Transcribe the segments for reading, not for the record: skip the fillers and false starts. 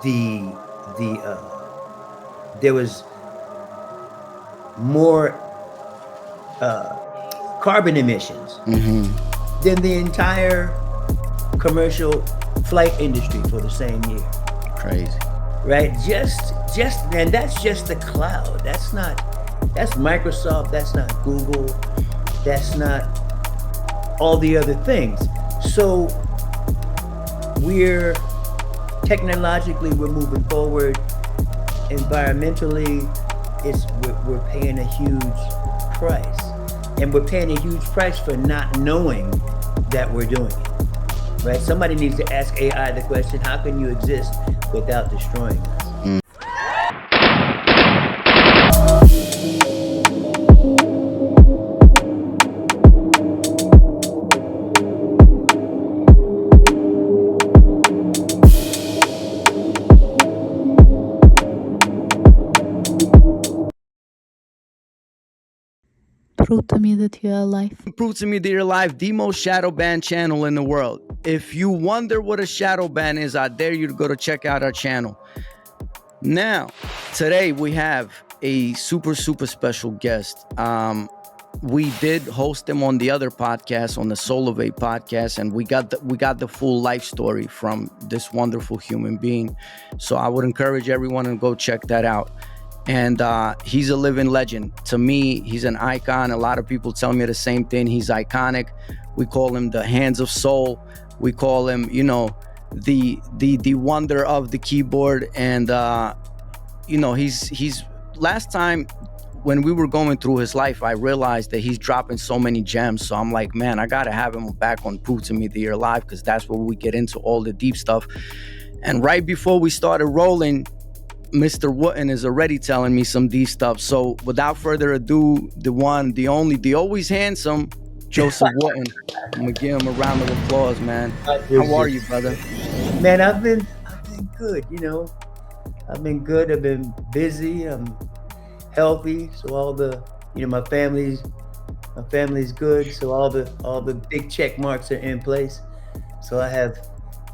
the there was more uh, carbon emissions Mm-hmm. than the entire commercial flight industry for the same year. Crazy. Right? Just and that's just the cloud. That's Microsoft, that's not Google, that's not all the other things. So we're technologically we're moving forward. Environmentally, we're paying a huge price, and we're paying a huge price for not knowing that we're doing it. Right? Somebody needs to ask AI the question: how can you exist without destroying us? Mm. Prove to me that you are alive. Prove to me that you're alive, the most shadow banned channel in the world. If you wonder what a shadow ban is, I dare you to go to check out our channel. Now, today we have a super special guest. We did host him on the other podcast, on the SouLivate podcast, and we got the full life story from this wonderful human being. So I would encourage everyone to go check that out. And he's a living legend. To me, he's an icon. A lot of people tell me the same thing. He's iconic. We call him the hands of soul. We call him, the wonder of the keyboard. And he's last time when we were going through his life, I realized that he's dropping so many gems. So I'm like, man, I gotta have him back on Prove to Me that You're Alive, because that's where we get into all the deep stuff. And right before we started rolling, Mr. Wooten is already telling me some deep stuff. So without further ado, the one, the only, the always handsome Joseph Wooten. I'm gonna give him a round of applause, man. How are you, brother? Man, I've been good. I've been good. I've been busy. I'm healthy. So all the my family's good. So all the big check marks are in place. So I have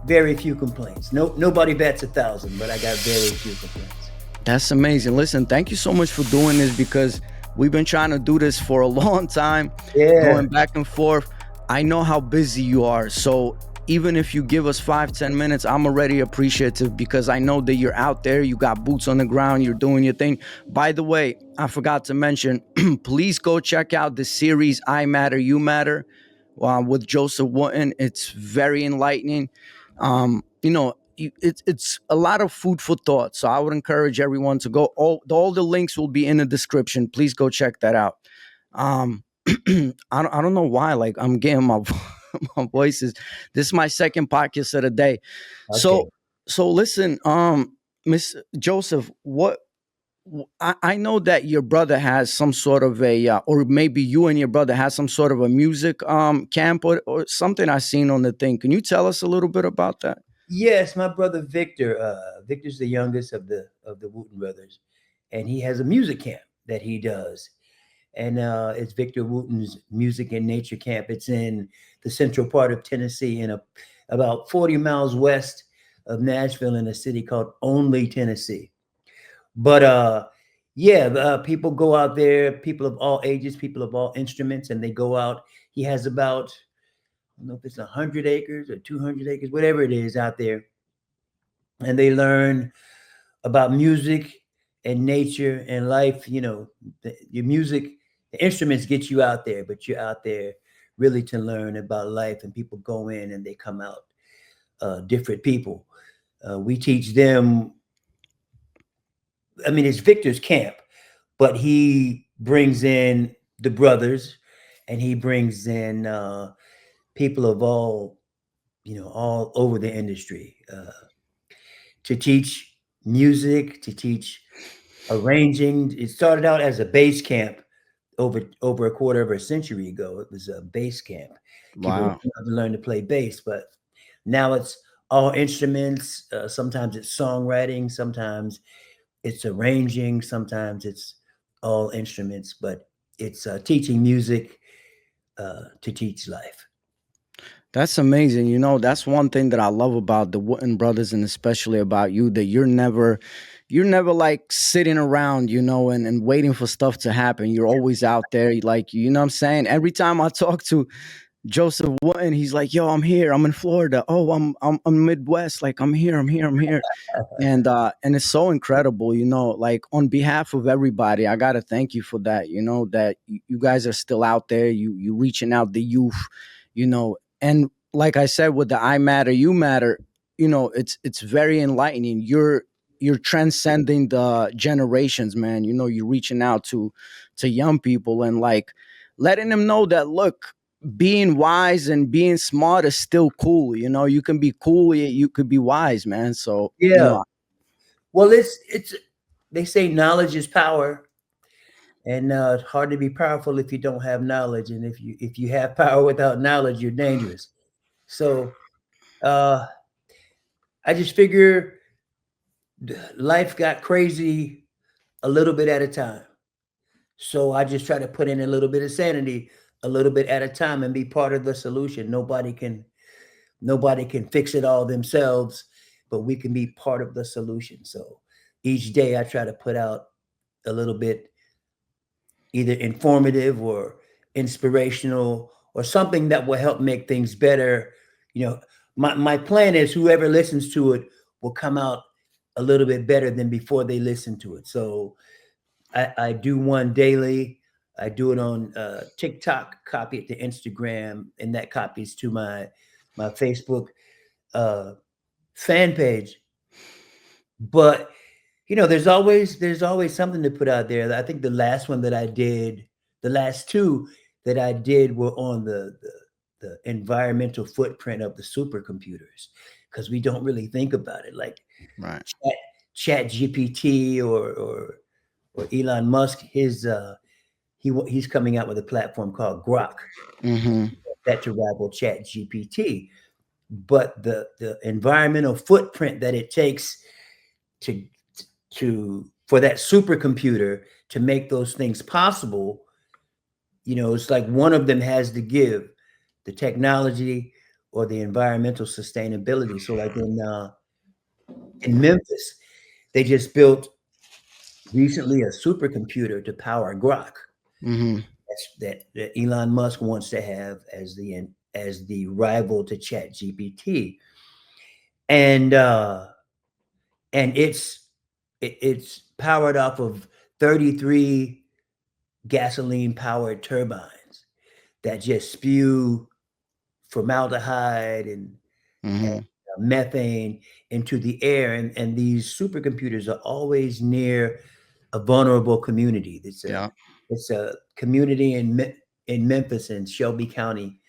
very few complaints. Nobody bats 1,000, but I got very few complaints. That's amazing. Listen, thank you so much for doing this, because we've been trying to do this for a long time, Yeah. going back and forth. I know how busy you are. So even if you give us 5-10 minutes, I'm already appreciative, because I know that you're out there, you got boots on the ground, you're doing your thing. By the way, I forgot to mention, please go check out the series I Matter, You Matter, with Joseph Wooten. It's very enlightening. It's a lot of food for thought. So I would encourage everyone to go. All the links will be in the description. Please go check that out. Um, I don't know why. Like, I'm getting my my voices. This is my second podcast of the day. Okay. So listen, Miss Joseph, I know that your brother has some sort of a, or maybe you and your brother has some sort of a music camp, or something I seen on the thing. Can you tell us a little bit about that? Yes, my brother Victor. Victor's the youngest of the Wooten brothers, and he has a music camp that he does. And it's Victor Wooten's Music and Nature Camp. It's in the central part of Tennessee, about 40 miles west of Nashville, in a city called Only, Tennessee. But yeah, people go out there, people of all ages, people of all instruments, and they go out. He has about, I don't know if it's 100 acres or 200 acres, whatever it is out there, and they learn about music and nature and life. Your music, the instruments get you out there, but you're out there really to learn about life. And people go in and they come out different people. We teach them. I mean, it's Victor's camp, but he brings in the brothers, and he brings in people of all over the industry, to teach music, to teach arranging. It started out as a bass camp over a quarter of a century ago. It was a bass camp. People Wow. wanted to learn to play bass, but now it's all instruments. Sometimes it's songwriting, sometimes it's arranging, sometimes it's all instruments, but it's teaching music to teach life. That's amazing. You know, that's one thing that I love about the Wooten brothers, and especially about you, that you're never like sitting around, and waiting for stuff to happen. You're always out there. Like, you know what I'm saying? Every time I talk to Joseph Wooten, he's like, yo, I'm here. I'm in Florida. Oh, I'm Midwest. Like, I'm here, I'm here, I'm here. And it's so incredible, like, on behalf of everybody, I gotta thank you for that, that you guys are still out there, you reaching out the youth, and like I said, with the I matter, you matter, it's very enlightening. You're transcending the generations, man. You're reaching out to young people, and like letting them know that, look, being wise and being smart is still cool. You can be cool, you could be wise, man. So, Yeah. Well, it's they say knowledge is power, and it's hard to be powerful if you don't have knowledge, and if you have power without knowledge, you're dangerous. So uh, I just figure life got crazy a little bit at a time. So I just try to put in a little bit of sanity a little bit at a time and be part of the solution. Nobody can fix it all themselves, but we can be part of the solution. So each day I try to put out a little bit, either informative or inspirational or something that will help make things better. My plan is whoever listens to it will come out a little bit better than before they listen to it. So I do one daily. I do it on TikTok, copy it to Instagram, and that copies to my Facebook uh, fan page. But there's always something to put out there. I think the last two that I did were on the environmental footprint of the supercomputers, because we don't really think about it. Like Right. Chat GPT or Elon Musk, he's coming out with a platform called Grok Hmm. that to rival Chat GPT. But the environmental footprint that it takes to for that supercomputer to make those things possible, it's like one of them has to give: the technology or the environmental sustainability. So like in Memphis, they just built recently a supercomputer to power Grok. Hmm. That Elon Musk wants to have as the rival to Chat GPT. And it's powered off of 33 gasoline powered turbines that just spew formaldehyde and Hmm. methane into the air. And these supercomputers are always near a vulnerable community. Yeah. It's a community in Memphis and Shelby County,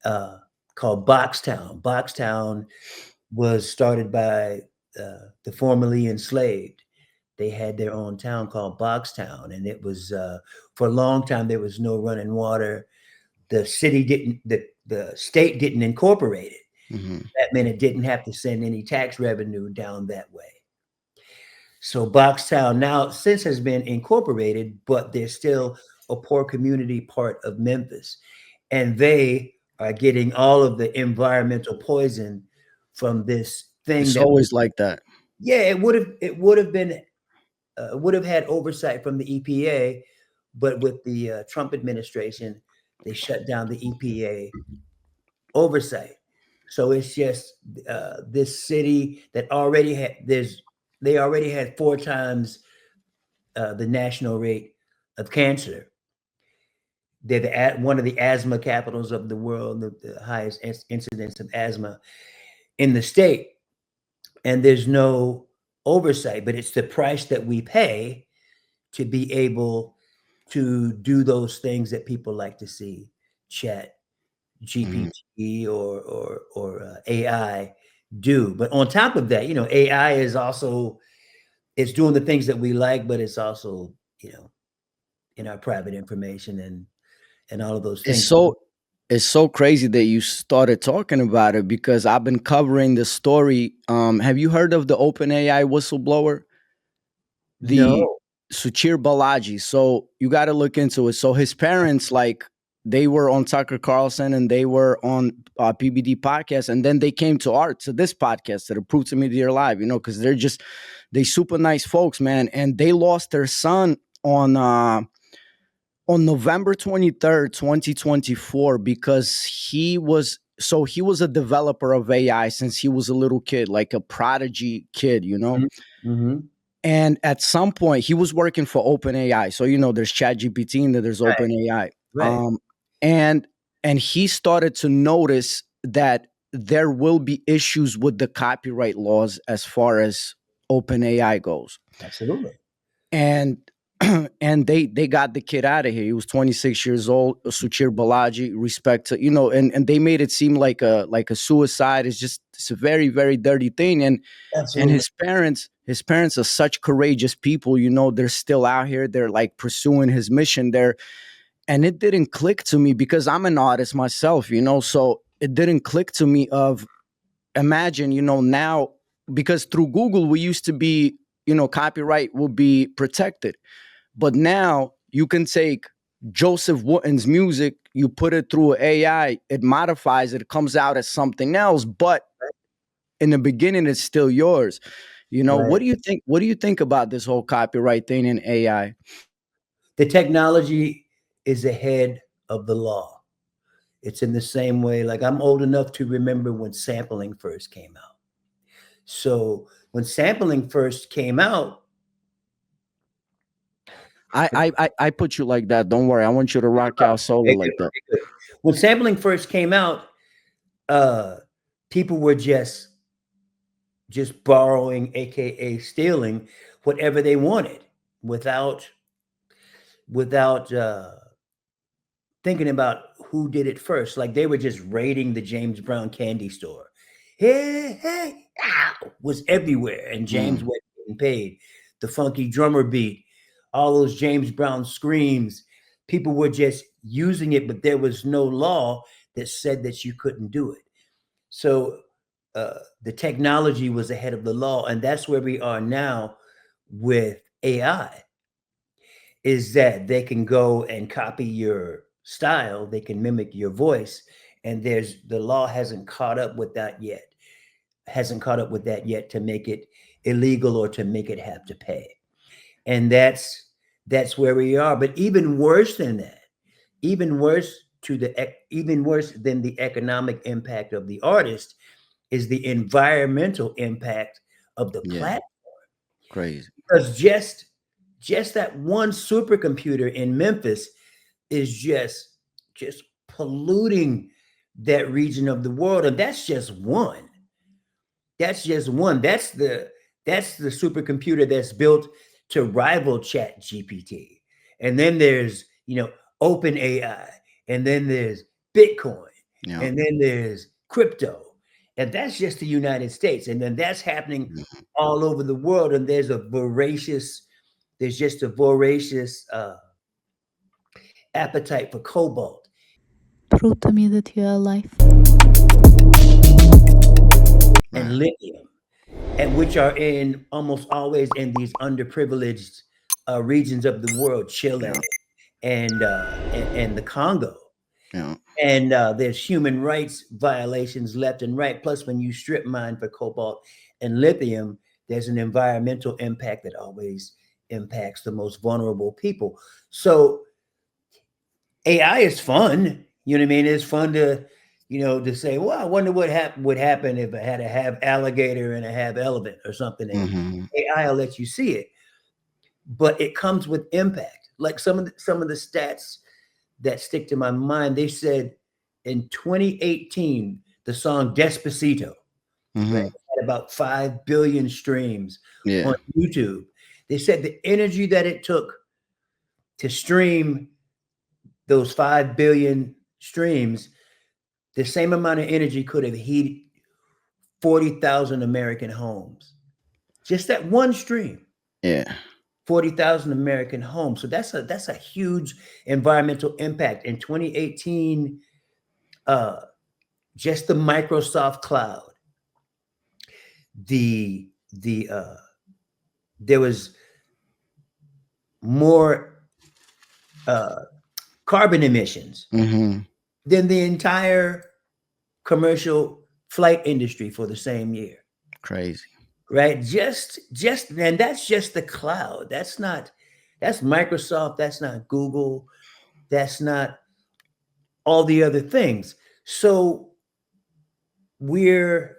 uh, called Boxtown. Boxtown was started by the formerly enslaved. They had their own town called Boxtown, and it was for a long time there was no running water. The state didn't incorporate it. Hmm. That meant it didn't have to send any tax revenue down that way. So Boxtown now since has been incorporated, but there's still a poor community part of Memphis, and they are getting all of the environmental poison from this thing It's that always like that. yeah, it would have had oversight from the EPA, but with the Trump administration, they shut down the EPA oversight. So it's just this city that they already had four times the national rate of cancer. They're one of the asthma capitals of the world, the highest incidence of asthma in the state, and there's no oversight. But it's the price that we pay to be able to do those things that people like to see: Chat Hmm. GPT or AI do. But on top of that, AI is also it's doing the things that we like, but it's also in our private information and all of those It's things. so it's so crazy that you started talking about it, because I've been covering the story. Have you heard of the OpenAI whistleblower, the No. Suchir Balaji? So you got to look into it. So his parents, like, they were on Tucker Carlson and they were on PBD podcast, and then they came to this podcast, to the Proof to Me They're Alive, because they super nice folks, man. And they lost their son on November 23rd, 2024, because he was a developer of AI since he was a little kid, like a prodigy kid, Mm-hmm. And at some point, he was working for OpenAI. So there's ChatGPT and there's Right. OpenAI. Right. And he started to notice that there will be issues with the copyright laws as far as OpenAI goes. Absolutely. And and they got the kid out of here. He was 26 years old. Suchir Balaji, respect to and they made it seem like a suicide. It's a very, very dirty thing. And Absolutely. his parents are such courageous people. They're still out here. They're like pursuing his mission there. And it didn't click to me because I'm an artist myself. So it didn't click to me of imagine now, because through Google we used to be copyright will be protected. But now you can take Joseph Wooten's music, you put it through AI, it modifies it, it comes out as something else. But in the beginning, it's still yours. Right. What do you think? What do you think about this whole copyright thing in AI? The technology is ahead of the law. It's in the same way. Like, I'm old enough to remember when sampling first came out. So when sampling first came out, I put you like that. Don't worry. I want you to rock out solo like that. when sampling first came out, people were just borrowing, aka stealing, whatever they wanted without thinking about who did it first. Like, they were just raiding the James Brown candy store. Hey, hey, ow, was everywhere, and James wasn't getting paid. The funky drummer beat, all those James Brown screams, people were just using it, but there was no law that said that you couldn't do it. So the technology was ahead of the law, and that's where we are now with AI, is that they can go and copy your style, they can mimic your voice, and the law hasn't caught up with that yet. Hasn't caught up with that yet to make it illegal or to make it have to pay. And that's where we are. But even worse than that, even worse than the economic impact of the artist is the environmental impact of the platform. Crazy. Because just that one supercomputer in Memphis is just polluting that region of the world, and that's just one. That's just one. That's the supercomputer that's built to rival Chat GPT. And then there's Open AI, and then there's Bitcoin, and then there's crypto. And that's just the United States. And then that's happening all over the world. And there's just a voracious appetite for cobalt. Prove to me that you are alive. And lithium, and which are in almost always in these underprivileged regions of the world, Chile and the Congo. Yeah. And there's human rights violations left and right. Plus, when you strip mine for cobalt and lithium, there's an environmental impact that always impacts the most vulnerable people. So AI is fun. You know what I mean? It's fun to, to say, well, I wonder what would happen if I had to have alligator and I have elephant or something. And AI will let you see it. But it comes with impact. Like some of the stats that stick to my mind, they said in 2018, the song Despacito right, had about 5 billion streams on YouTube. They said the energy that it took to stream those 5 billion streams, the same amount of energy could have heated 40,000 American homes. Just that one stream. Yeah. 40,000 American homes. So that's a huge environmental impact. In 2018, just the Microsoft cloud, there was more carbon emissions than the entire commercial flight industry for the same year. Crazy. Right? Just and that's just the cloud. That's Microsoft, that's not Google, that's not all the other things. So we're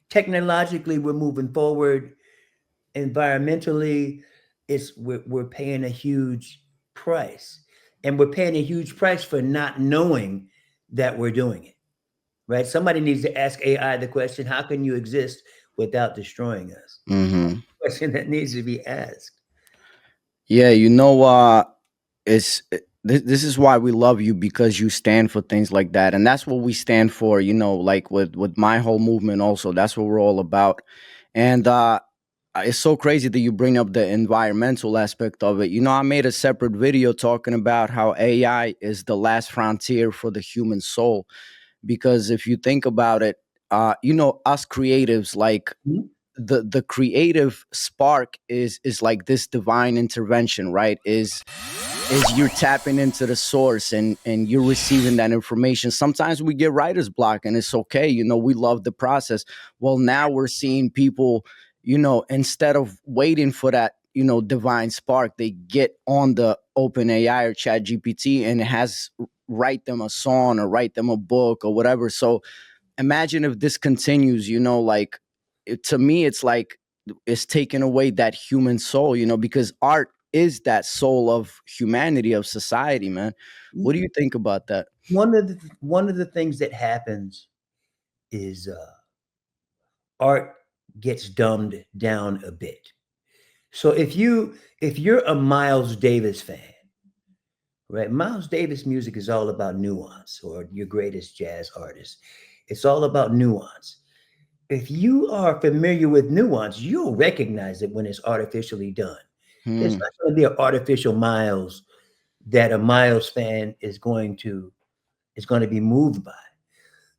technologically we're moving forward. Environmentally, we're paying a huge price. And we're paying a huge price for not knowing that we're doing it. Right? Somebody needs to ask AI the question, how can you exist without destroying us? Question that needs to be asked. Yeah, this is why we love you, because you stand for things like that, and that's what we stand for. Like with my whole movement, also that's what we're all about. And it's so crazy that you bring up the environmental aspect of it. I made a separate video talking about how AI is the last frontier for the human soul, because if you think about it, us creatives, like Mhm. the creative spark is like this divine intervention, right? Is you're tapping into the source, and you're receiving that information. Sometimes we get writer's block, and it's okay. We love the process. Well, now we're seeing people, instead of waiting for that, divine spark, they get on the open AI or chat GPT, and it has write them a song or write them a book or whatever. So imagine if this continues, like to me, it's like it's taking away that human soul, because art is that soul of humanity, of society, man. What do you think about that? One of the things that happens is art gets dumbed down a bit. So if you're a Miles Davis fan, right? Miles Davis music is all about nuance, or your greatest jazz artist. It's all about nuance. If you are familiar with nuance, you'll recognize it when it's artificially done. There's not going to be an artificial Miles that a Miles fan is going to be moved by.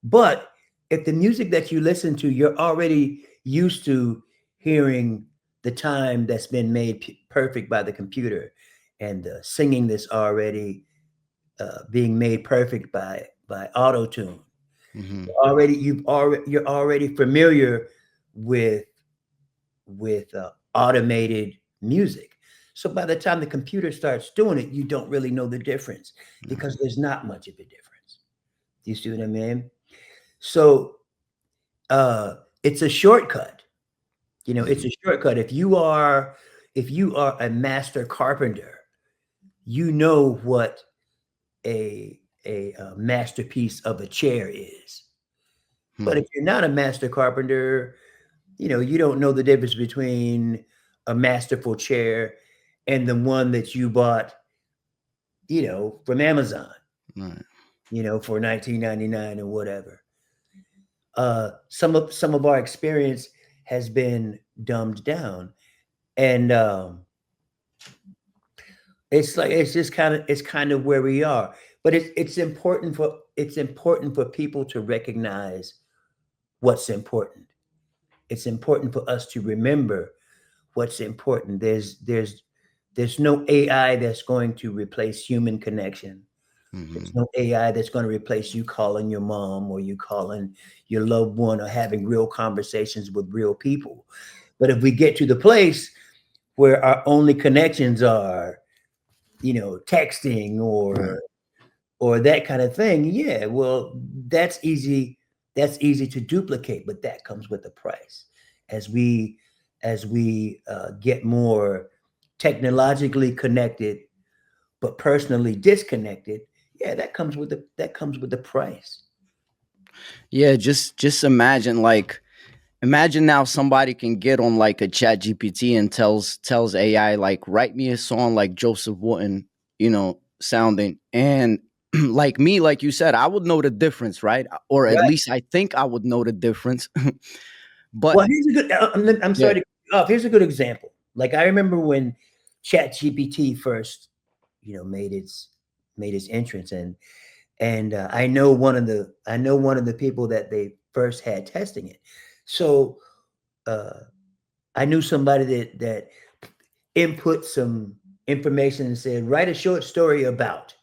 But if the music that you listen to, you're already used to hearing the time that's been made perfect by the computer, and the singing that's already being made perfect by auto tune. You're already familiar with automated music. So by the time the computer starts doing it, you don't really know the difference, because there's not much of a difference. Do you see what I mean? So it's a shortcut. It's a shortcut. If you are a master carpenter, you know what a masterpiece of a chair is. But if you're not a master carpenter, you don't know the difference between a masterful chair and the one that you bought, from Amazon, Right. For $19.99 or whatever. Some of our experience has been dumbed down, and it's kind of where we are. But it's important for people to recognize what's important. It's important for us to remember what's important. There's no AI that's going to replace human connection. There's no AI that's going to replace you calling your mom, or you calling your loved one, or having real conversations with real people. But if we get to the place where our only connections are, texting or that kind of thing, yeah, well, that's easy. That's easy to duplicate, but that comes with a price. As we get more technologically connected, but personally disconnected, yeah, that comes with the price. Yeah, just imagine, imagine now somebody can get on like a chat GPT and tells AI, like, write me a song like Joseph Wooten, sounding. And like me, like you said, I would know the difference, right? Or at Right. least I think I would know the difference. But Well, here's a good. I'm yeah. sorry to cut you off. Here's a good example. Like, I remember when ChatGPT first, made its entrance, and I know one of the people that they first had testing it. So uh, I knew somebody that input some information and said, write a short story about.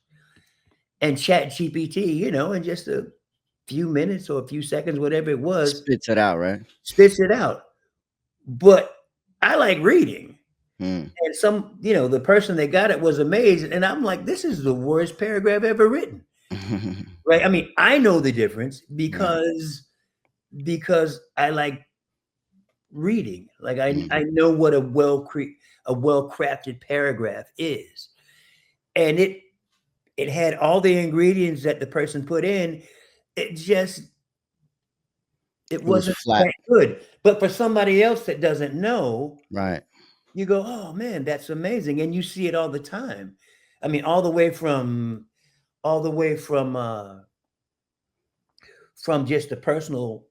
and Chat GPT, you know, in just a few minutes or a few seconds, whatever it was, Spits it out, right? spits it out. But I like reading. Mm. And some, you know, the person that got it was amazed. And I'm like, this is the worst paragraph ever written. Right. I mean, I know the difference Right. because I like reading. Like Mm. I know what a well-crafted paragraph is. And it had all the ingredients that the person put in. It just it It was wasn't flat. that good. But for somebody else that doesn't know, Right. you go, "Oh man, that's amazing." And you see it all the time. I mean, all the way from just a personal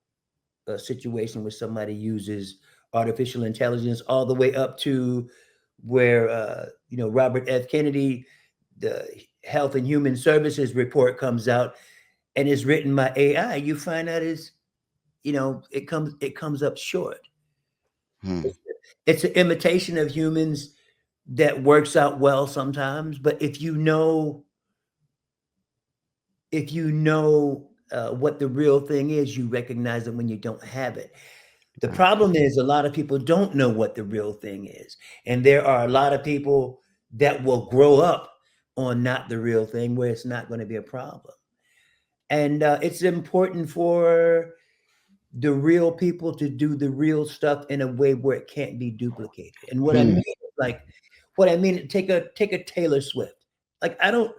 situation where somebody uses artificial intelligence, all the way up to where you know, Robert F. Kennedy, the Health and Human Services report comes out and is written by AI. You find out is, you know, it comes up short. Mm. It's an imitation of humans that works out well sometimes, but if you know what the real thing is, you recognize it when you don't have it. The Right. problem is a lot of people don't know what the real thing is, and there are a lot of people that will grow up on not the real thing, where it's not going to be a problem. And it's important for the real people to do the real stuff in a way where it can't be duplicated. And what I Hmm. mean is, like, what I mean, take a Taylor Swift. Like, I don't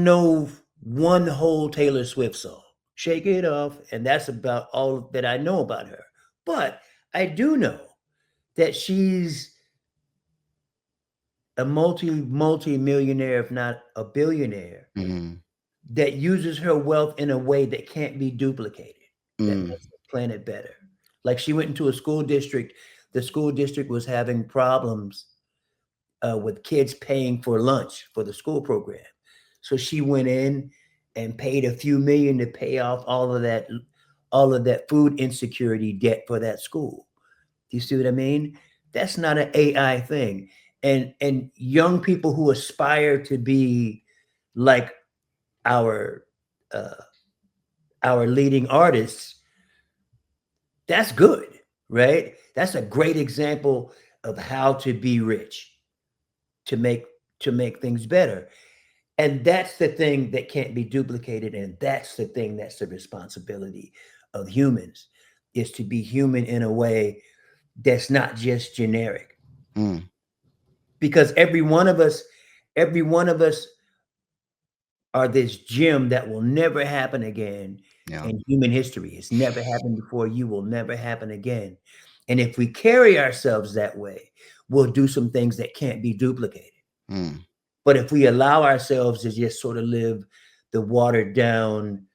know one whole Taylor Swift song. Shake It Off, and that's about all that I know about her. But I do know that she's a multi millionaire, if not a billionaire, Mm. that uses her wealth in a way that can't be duplicated, that Mm. makes the planet better. Like, she went into a school district. The school district was having problems with kids paying for lunch for the school program. So she went in and paid a few million to pay off all of that food insecurity debt for that school. Do you see what I mean? That's not an AI thing. And young people who aspire to be like our uh, our leading artists, that's good, right? That's a great example of how to be rich, to make to make things better. And that's the thing that can't be duplicated, and that's the thing that's the responsibility of humans, is to be human in a way that's not just generic. Mm. Because every one of us are this gem that will never happen again Yeah. in human history. It's never happened before, you will never happen again. And if we carry ourselves that way, we'll do some things that can't be duplicated. Mm. But if we allow ourselves to just sort of live the watered down,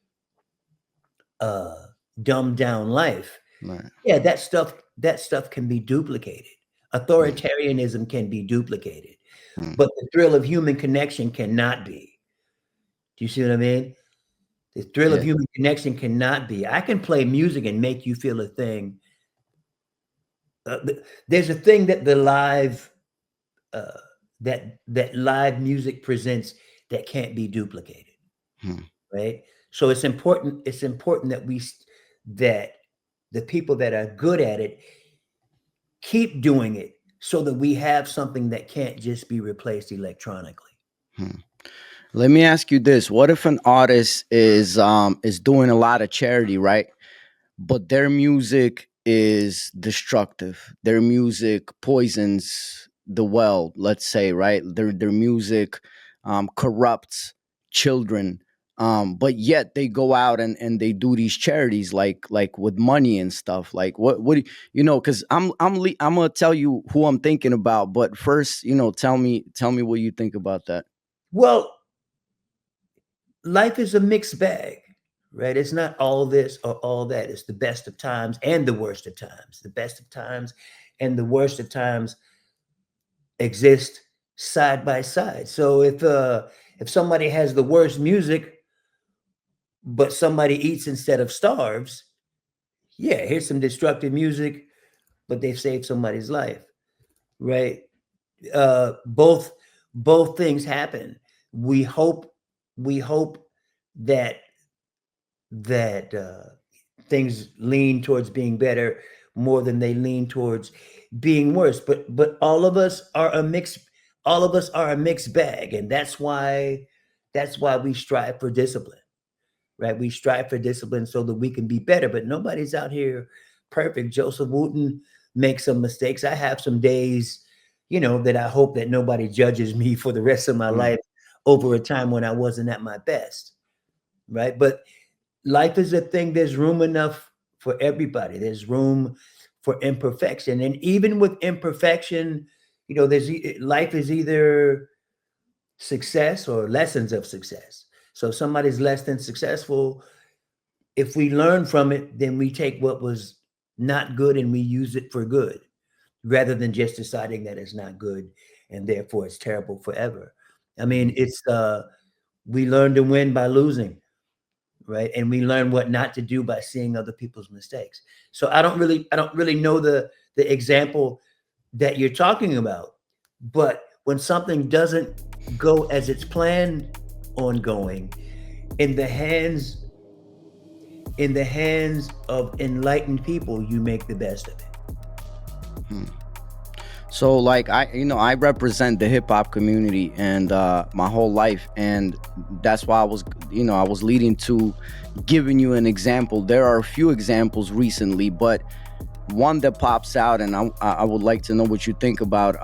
uh, dumbed down life, Right. yeah, that stuff can be duplicated. Mm. Authoritarianism can be duplicated, Mm. but the thrill of human connection cannot be. Do you see what I mean? The thrill of Yeah. human connection cannot be. I can play music and make you feel a thing. There's a thing that the live uh, that live music presents that can't be duplicated, Mm. right? So it's important. It's important that that the people that are good at it keep doing it, so that we have something that can't just be replaced electronically. Mm. Let me ask you this: what if an artist is doing a lot of charity, right? But their music is destructive. Their music poisons the well, let's say, right? Their music corrupts children. But yet they go out and they do these charities like with money and stuff. Like what do you know? Because I'm gonna tell you who I'm thinking about. But first, tell me what you think about that. Well, life is a mixed bag, right? It's not all this or all that. It's the best of times and the worst of times. The best of times and the worst of times exist side by side. So if somebody has the worst music, but somebody eats instead of starves, yeah, here's some destructive music, but they've saved somebody's life, right? Both things happen. We hope we hope that things lean towards being better more than they lean towards being worse. But all of us are a mixed bag, and that's why we strive for discipline, right? We strive for discipline so that we can be better. But nobody's out here perfect. Joseph Wooten makes some mistakes. I have some days, that I hope that nobody judges me for the rest of my life over a time when I wasn't at my best, right? But life is a thing. There's room enough for everybody. There's room for imperfection. And even with imperfection, life is either success or lessons of success. So if somebody's less than successful, if we learn from it, then we take what was not good and we use it for good, rather than just deciding that it's not good and therefore it's terrible forever. I mean, it's we learn to win by losing, right? And we learn what not to do by seeing other people's mistakes. So I don't really know the example that you're talking about, but when something doesn't go as it's planned ongoing, in the hands of enlightened people, you make the best of it. So like I represent the hip hop community and my whole life, and that's why I was leading to giving you an example. There are a few examples recently, but one that pops out, and I would like to know what you think about.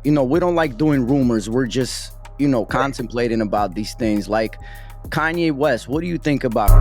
We don't like doing rumors. We're just contemplating about these things. Like Kanye West, what do you think about